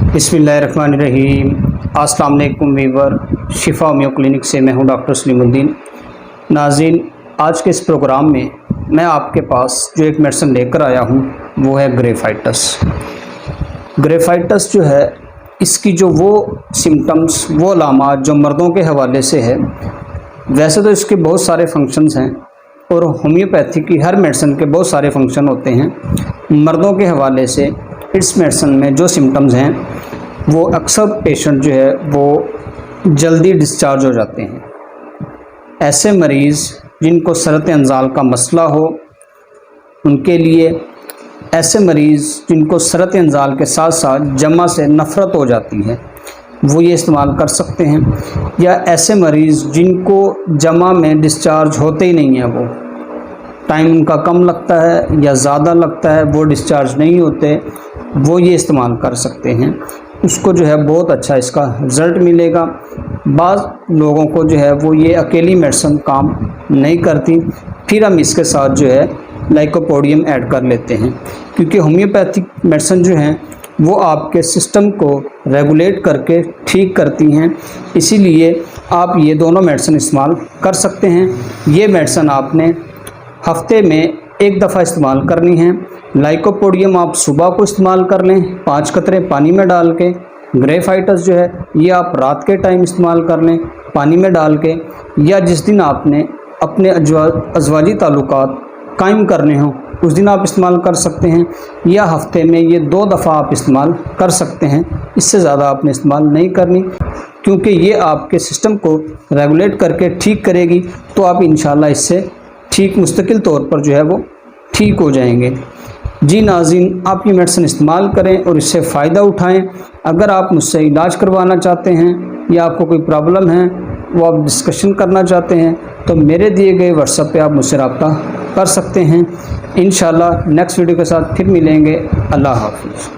बिस्मिल्लाहिर्रहमानिर्रहीम। अस्सलाम वालेकुम वीवर, शिफा होमियो क्लिनिक से मैं हूं डॉक्टर सलीमुद्दीन। नाज़रीन, आज के इस प्रोग्राम में मैं आपके पास जो एक मेडिसिन लेकर आया हूं वो है ग्रेफाइटस। ग्रेफाइटस जो है, इसकी जो वो सिम्टम्स, वो अलामात जो मर्दों के हवाले से है, वैसे तो इसके बहुत सारे फंक्शंस हैं और होम्योपैथी की हर मेडिसिन के बहुत सारे फंक्शन होते हैं। मर्दों के हवाले से इस मेडिसिन में जो सिम्टम्स हैं वो अक्सर पेशेंट जो है वो जल्दी डिस्चार्ज हो जाते हैं। ऐसे मरीज़ जिनको सरत अंजाल का मसला हो उनके लिए, ऐसे मरीज़ जिनको सरत अंजाल के साथ साथ जमा से नफ़रत हो जाती है वो ये इस्तेमाल कर सकते हैं, या ऐसे मरीज़ जिनको जमा में डिस्चार्ज होते ही नहीं है, वो टाइम उनका कम लगता है या ज़्यादा लगता है, वो डिस्चार्ज नहीं होते, वो ये इस्तेमाल कर सकते हैं। उसको जो है बहुत अच्छा इसका रिज़ल्ट मिलेगा। बाज़ लोगों को जो है वो ये अकेली मेडिसिन काम नहीं करती, फिर हम इसके साथ जो है लाइकोपोडियम ऐड कर लेते हैं, क्योंकि होम्योपैथिक मेडिसिन जो हैं वो आपके सिस्टम को रेगुलेट करके ठीक करती हैं। इसीलिए आप ये दोनों मेडिसिन इस्तेमाल कर सकते हैं। ये मेडिसिन आपने हफ्ते में एक दफ़ा इस्तेमाल करनी है। लाइकोपोडियम आप सुबह को इस्तेमाल कर लें 5 कतरे पानी में डाल के। ग्रेफाइटस जो है ये आप रात के टाइम इस्तेमाल कर लें पानी में डाल के, या जिस दिन आपने अपने अज़वाजी ताल्लुकात कायम करने हों उस दिन आप इस्तेमाल कर सकते हैं, या हफ्ते में ये 2 दफ़ा आप इस्तेमाल कर सकते हैं। इससे ज़्यादा आपने इस्तेमाल नहीं करनी, क्योंकि ये आपके सिस्टम को रेगुलेट करके ठीक करेगी। तो आप इंशाल्लाह इससे ठीक मुस्तकिल तौर पर जो है वो ठीक हो जाएंगे। जी नाज़रीन, आप ये मेडिसिन इस्तेमाल करें और इससे फ़ायदा उठाएं। अगर आप मुझसे इलाज करवाना चाहते हैं या आपको कोई प्रॉब्लम है वो आप डिस्कशन करना चाहते हैं तो मेरे दिए गए व्हाट्सएप पे आप मुझसे रब्ता कर सकते हैं। इंशाल्लाह नेक्स्ट वीडियो के साथ फिर मिलेंगे। अल्लाह हाफ़िज़।